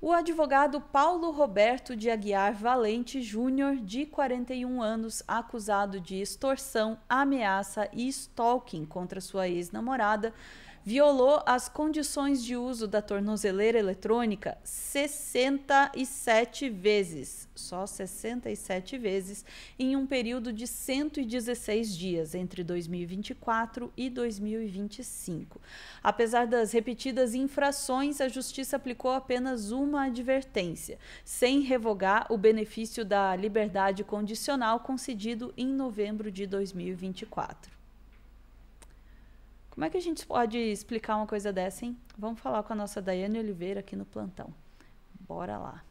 O advogado Paulo Roberto de Aguiar Valente Júnior, de 41 anos, acusado de extorsão, ameaça e stalking contra sua ex-namorada, violou as condições de uso da tornozeleira eletrônica 67 vezes, só 67 vezes, em um período de 116 dias, entre 2024 e 2025. Apesar das repetidas infrações, a Justiça aplicou apenas uma advertência, sem revogar o benefício da liberdade condicional concedido em novembro de 2024. Como é que a gente pode explicar uma coisa dessa, hein? Vamos falar com a nossa Daiane Oliveira aqui no plantão. Bora lá.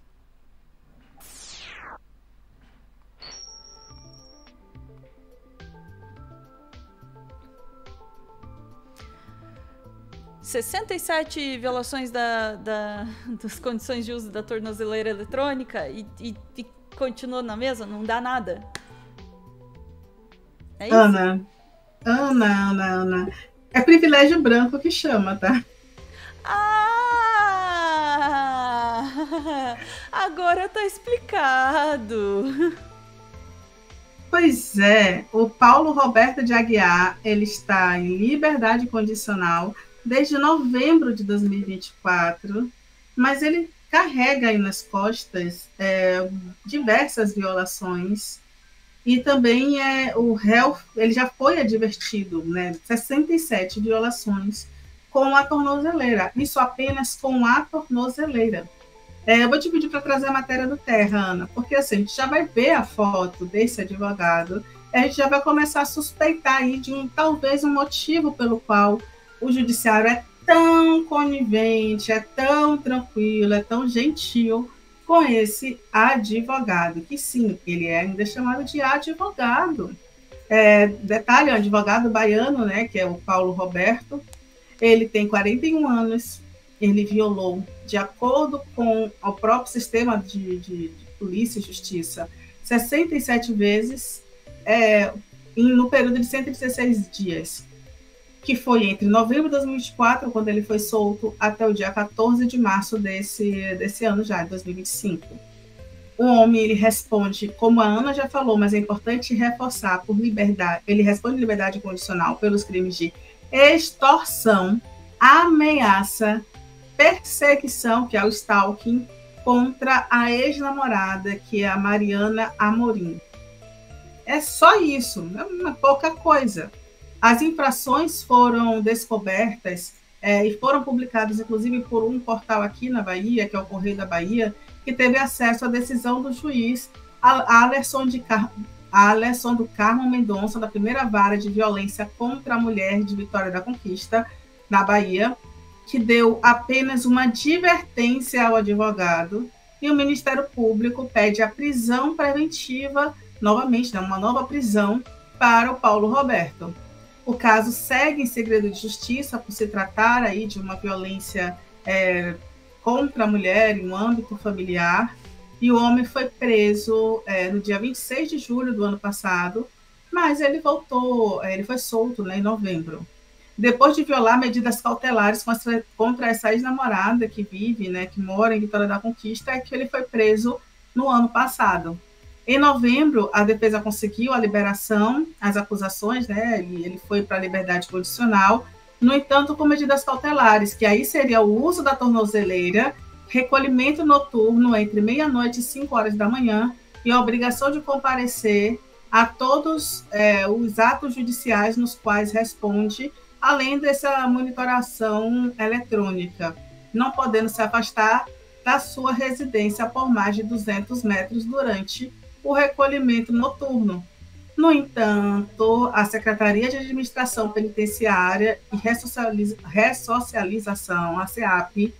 ...67 violações das condições de uso da tornozeleira eletrônica e continua na mesma? Não dá nada? É isso? Ana. É privilégio branco que chama, tá? Ah! Agora tá explicado. Pois é, o Paulo Roberto de Aguiar, ele está em liberdade condicional desde novembro de 2024, mas ele carrega aí nas costas diversas violações e também o réu, ele já foi advertido, né, 67 violações com a tornozeleira, isso apenas com a tornozeleira. Eu vou te pedir para trazer a matéria do Terra, Ana, porque assim, a gente já vai ver a foto desse advogado, a gente já vai começar a suspeitar aí de talvez um motivo pelo qual o judiciário é tão conivente, é tão tranquilo, é tão gentil com esse advogado, que sim, ele é ainda chamado de advogado. Detalhe, o advogado baiano, né, que é o Paulo Roberto, ele tem 41 anos, ele violou, de acordo com o próprio sistema de polícia e justiça, 67 vezes no período de 116 dias, que foi entre novembro de 2024, quando ele foi solto, até o dia 14 de março desse ano já, de 2025. O homem, ele responde, como a Ana já falou, mas é importante reforçar, por liberdade, ele responde liberdade condicional pelos crimes de extorsão, ameaça, perseguição, que é o stalking, contra a ex-namorada, que é a Mariana Amorim. É só isso, é uma pouca coisa. As infrações foram descobertas e foram publicadas, inclusive, por um portal aqui na Bahia, que é o Correio da Bahia, que teve acesso à decisão do juiz Alerson do Carmo Mendonça, da primeira vara de violência contra a mulher de Vitória da Conquista, na Bahia, que deu apenas uma advertência ao advogado, e o Ministério Público pede a prisão preventiva, novamente, uma nova prisão para o Paulo Roberto. O caso segue em segredo de justiça, por se tratar aí de uma violência contra a mulher em um âmbito familiar, e o homem foi preso no dia 26 de julho do ano passado, mas ele voltou, ele foi solto, né, em novembro. Depois de violar medidas cautelares contra essa ex-namorada que vive, né, que mora em Vitória da Conquista, é que ele foi preso no ano passado. Em novembro, a defesa conseguiu a liberação, as acusações, né, e ele foi para a liberdade condicional, no entanto, com medidas cautelares, que aí seria o uso da tornozeleira, recolhimento noturno entre meia-noite e 5 horas da manhã, e a obrigação de comparecer a todos os atos judiciais nos quais responde, além dessa monitoração eletrônica, não podendo se afastar da sua residência por mais de 200 metros durante o recolhimento noturno. No entanto, a Secretaria de Administração Penitenciária e Ressocialização, a SEAP,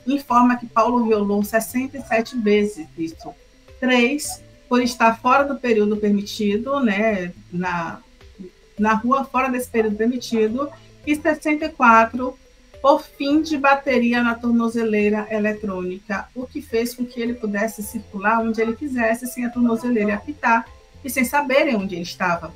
informa que Paulo violou 67 vezes isso. 3, por estar fora do período permitido, né, na rua fora desse período permitido, e 64, por fim de bateria na tornozeleira eletrônica, o que fez com que ele pudesse circular onde ele quisesse, sem a tornozeleira apitar e sem saberem onde ele estava.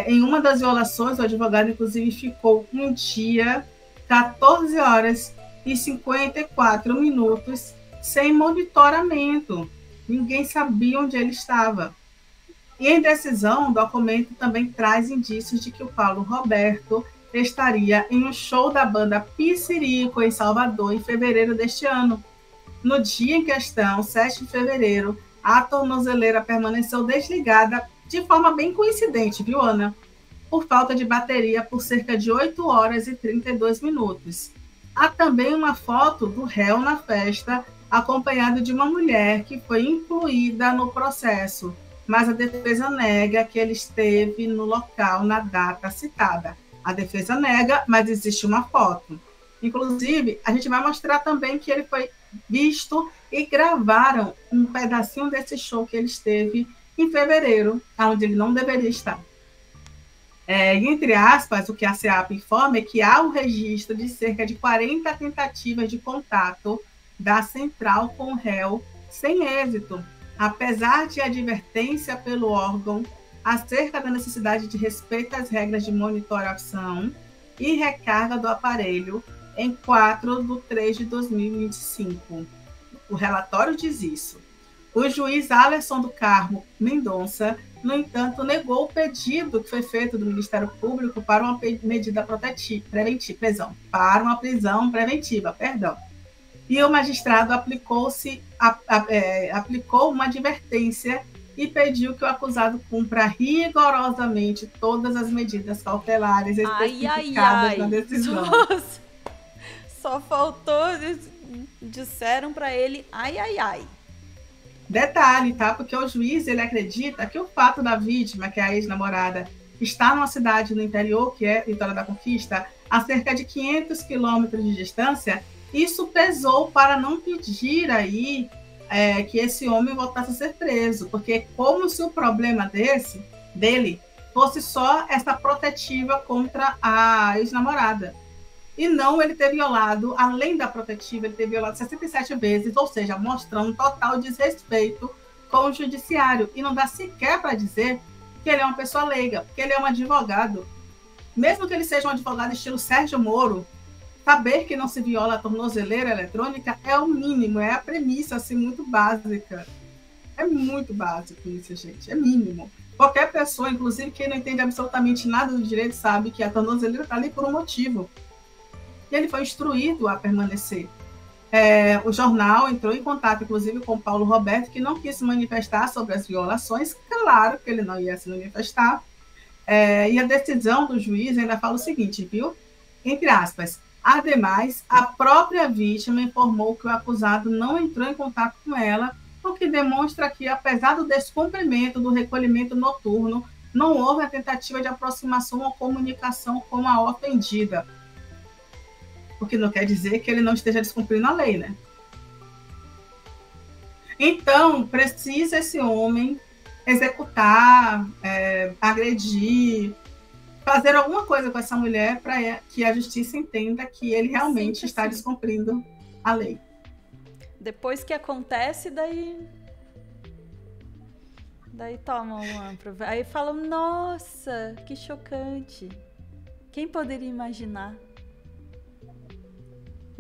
Em uma das violações, o advogado, inclusive, ficou um dia, 14 horas e 54 minutos, sem monitoramento. Ninguém sabia onde ele estava. E em decisão, o documento também traz indícios de que o Paulo Roberto estaria em um show da banda Pissirico, em Salvador, em fevereiro deste ano. No dia em questão, 7 de fevereiro, a tornozeleira permaneceu desligada de forma bem coincidente, viu, Ana? Por falta de bateria por cerca de 8 horas e 32 minutos. Há também uma foto do réu na festa, acompanhado de uma mulher que foi incluída no processo, mas a defesa nega que ele esteve no local na data citada. A defesa nega, mas existe uma foto. Inclusive, a gente vai mostrar também que ele foi visto e gravaram um pedacinho desse show que ele esteve em fevereiro, onde ele não deveria estar. Entre aspas, o que a SEAP informa é que há um registro de cerca de 40 tentativas de contato da central com o réu, sem êxito, apesar de advertência pelo órgão acerca da necessidade de respeito às regras de monitoração e recarga do aparelho em 4 de 3 de 2025. O relatório diz isso. O juiz Alisson do Carmo Mendonça, no entanto, negou o pedido que foi feito do Ministério Público para uma medida preventiva, para uma prisão preventiva, E o magistrado aplicou uma advertência e pediu que o acusado cumpra rigorosamente todas as medidas cautelares especificadas na decisão. Nossa. Só faltou, disseram para ele, ai. Detalhe, tá? Porque o juiz, ele acredita que o fato da vítima, que é a ex-namorada, estar numa cidade no interior, que é Vitória da Conquista, a cerca de 500 quilômetros de distância, isso pesou para não pedir aí que esse homem voltasse a ser preso, porque como se o problema dele fosse só essa protetiva contra a ex-namorada. E não ele ter violado, além da protetiva, ele ter violado 67 vezes, ou seja, mostrando um total desrespeito com o judiciário. E não dá sequer para dizer que ele é uma pessoa leiga, porque ele é um advogado. Mesmo que ele seja um advogado estilo Sérgio Moro, saber que não se viola a tornozeleira eletrônica é o mínimo, é a premissa assim, muito básica. É muito básico isso, gente, é mínimo. Qualquer pessoa, inclusive quem não entende absolutamente nada do direito, sabe que a tornozeleira está ali por um motivo. E ele foi instruído a permanecer. O jornal entrou em contato, inclusive, com o Paulo Roberto, que não quis se manifestar sobre as violações. Claro que ele não ia se manifestar. E a decisão do juiz ainda fala o seguinte, viu? Entre aspas, ademais, a própria vítima informou que o acusado não entrou em contato com ela, o que demonstra que, apesar do descumprimento do recolhimento noturno, não houve a tentativa de aproximação ou comunicação com a ofendida. O que não quer dizer que ele não esteja descumprindo a lei, né? Então, precisa esse homem executar, agredir, fazer alguma coisa com essa mulher para que a justiça entenda que ele realmente está descumprindo a lei. Depois que acontece, daí tomam uma... Aí falam, nossa, que chocante. Quem poderia imaginar?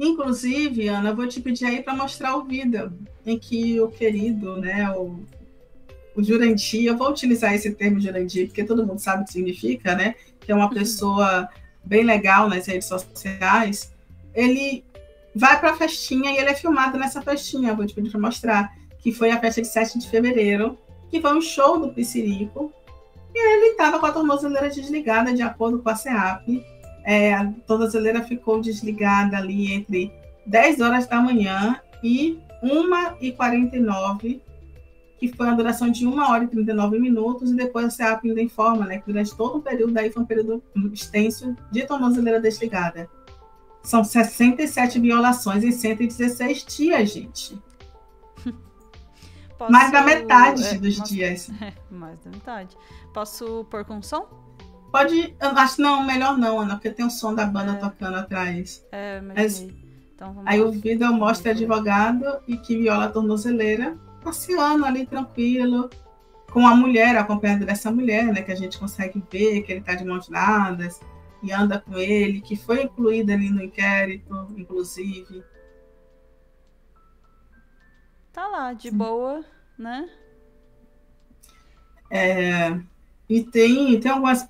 Inclusive, Ana, eu vou te pedir aí para mostrar o vídeo em que o querido, né, o Jurandir, eu vou utilizar esse termo Jurandir, porque todo mundo sabe o que significa, né, que é uma pessoa bem legal nas redes sociais, ele vai para a festinha e ele é filmado nessa festinha, vou te pedir para mostrar, que foi a festa de 7 de fevereiro, que foi um show do Pissirico, e ele estava com a tornozeleira desligada, de acordo com a SEAP. A tornozeleira ficou desligada ali entre 10 horas da manhã e 1h49, que foi uma duração de 1 hora e 39 minutos, e depois a SEAP ainda informa, né, que durante todo o período daí foi um período extenso de tornozeleira desligada. São 67 violações em 116 dias, gente. Mais da metade dos dias. Mais da metade. Posso pôr com som? Pode, acho não, melhor não, Ana, porque tem o som da banda tocando atrás. Então, vamos aí lá. O vídeo mostra advogado e que viola a tornozeleira, passeando ali tranquilo, com a mulher, acompanhado dessa mulher, né, que a gente consegue ver que ele está de mãos dadas e anda com ele, que foi incluída ali no inquérito, inclusive. tá lá, de boa, né? E tem algumas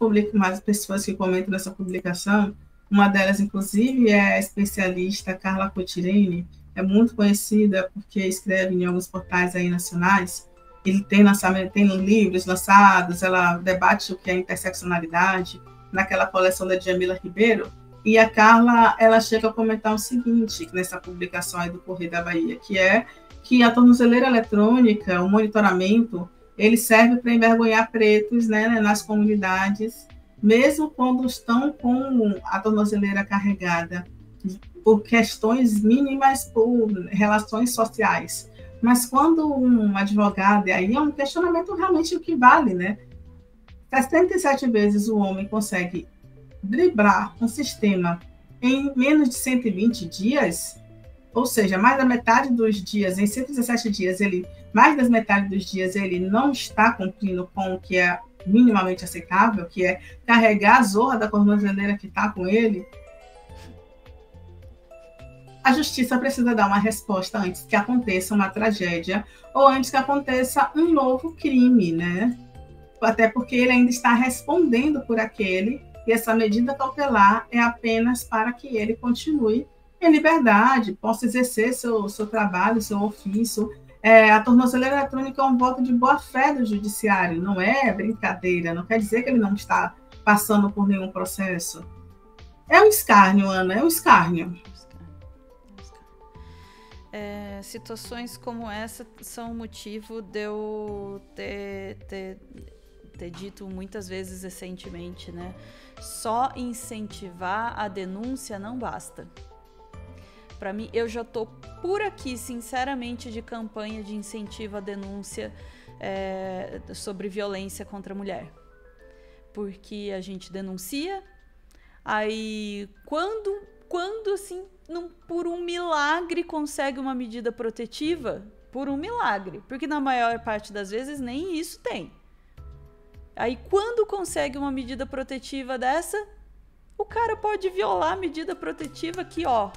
pessoas que comentam nessa publicação, uma delas, inclusive, é a especialista Carla Cotirene, é muito conhecida porque escreve em alguns portais aí nacionais, ele tem livros lançados, ela debate o que é interseccionalidade, naquela coleção da Djamila Ribeiro, e a Carla, ela chega a comentar o seguinte, nessa publicação aí do Correio da Bahia, que é que a tornozeleira eletrônica, o monitoramento, ele serve para envergonhar pretos, né, nas comunidades, mesmo quando estão com a tornozeleira carregada, por questões mínimas, por relações sociais. Mas quando um advogado, e aí é um questionamento realmente o que vale, né? 77 vezes o homem consegue driblar um sistema em menos de 120 dias, ou seja, mais da metade dos dias, em 117 dias, mais da metade dos dias ele não está cumprindo com o que é minimamente aceitável, que é carregar a zorra da tornozeleira que está com ele. A justiça precisa dar uma resposta antes que aconteça uma tragédia ou antes que aconteça um novo crime, né? Até porque ele ainda está respondendo por aquele, e essa medida cautelar é apenas para que ele continue em liberdade, possa exercer seu trabalho, seu ofício. A tornozeleira eletrônica é um voto de boa-fé do judiciário, não é brincadeira, não quer dizer que ele não está passando por nenhum processo. É um escárnio, Ana, é um escárnio. Situações como essa são motivo de eu ter dito muitas vezes recentemente, né? Só incentivar a denúncia não basta. Para mim, eu já tô por aqui, sinceramente, de campanha de incentivo à denúncia sobre violência contra a mulher. Porque a gente denuncia, aí quando assim, por um milagre consegue uma medida protetiva, por um milagre, porque na maior parte das vezes nem isso tem. Aí quando consegue uma medida protetiva dessa, o cara pode violar a medida protetiva que, ó...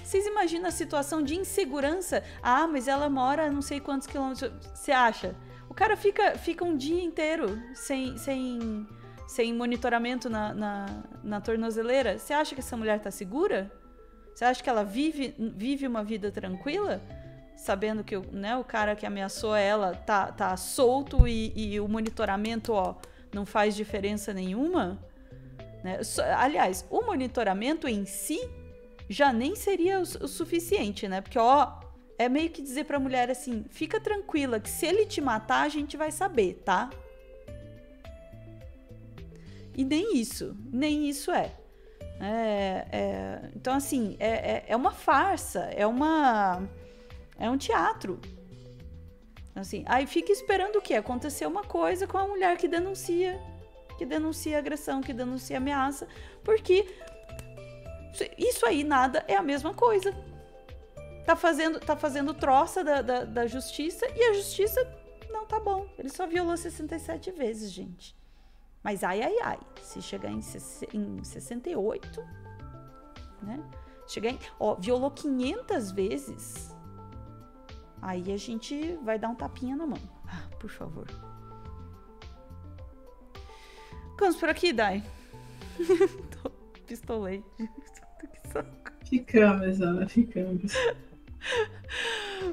Vocês imaginam a situação de insegurança? Ah, mas ela mora a não sei quantos quilômetros. Você acha? O cara fica um dia inteiro sem monitoramento na tornozeleira. Você acha que essa mulher tá segura? Você acha que ela vive uma vida tranquila? Sabendo que o cara que ameaçou ela tá solto e o monitoramento, ó, não faz diferença nenhuma? Né? Aliás, o monitoramento em si já nem seria o suficiente, né? Porque, ó, é meio que dizer pra mulher assim, fica tranquila que se ele te matar, a gente vai saber, tá? E nem isso é. Então, assim, é uma farsa, é um teatro. Assim, aí fica esperando o quê? Acontecer uma coisa com a mulher que denuncia agressão, que denuncia ameaça, porque isso aí nada é a mesma coisa. Tá fazendo troça da justiça, e a justiça não tá bom. Ele só violou 67 vezes, gente. Mas ai, se chegar em 68, né? Violou 500 vezes, aí a gente vai dar um tapinha na mão. Ah, por favor. Ficamos por aqui, Dai. Pistolei. Ficamos, Ana, ficamos.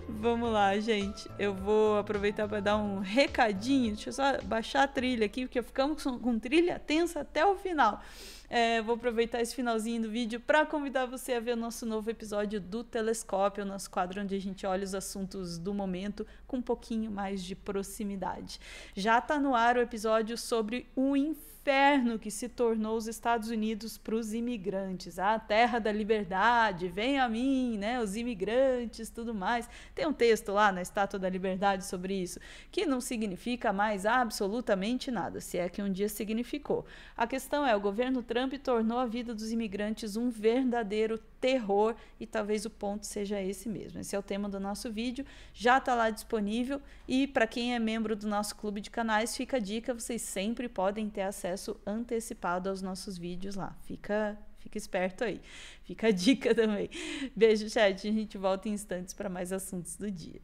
Vamos lá, gente. Eu vou aproveitar para dar um recadinho. Deixa eu só baixar a trilha aqui, porque ficamos com trilha tensa até o final. Vou aproveitar esse finalzinho do vídeo para convidar você a ver o nosso novo episódio do Telescópio, o nosso quadro onde a gente olha os assuntos do momento com um pouquinho mais de proximidade. Já está no ar o episódio sobre o inferno que se tornou os Estados Unidos para os imigrantes, a terra da liberdade, vem a mim, né, os imigrantes, tudo mais. Tem um texto lá na Estátua da Liberdade sobre isso, que não significa mais absolutamente nada, se é que um dia significou. A questão é, o governo Trump tornou a vida dos imigrantes um verdadeiro terror, e talvez o ponto seja esse mesmo. Esse é o tema do nosso vídeo, já está lá disponível, e para quem é membro do nosso clube de canais, fica a dica, vocês sempre podem ter acesso antecipado aos nossos vídeos lá. Fica esperto aí. Fica a dica também. Beijo, chat. A gente volta em instantes para mais assuntos do dia.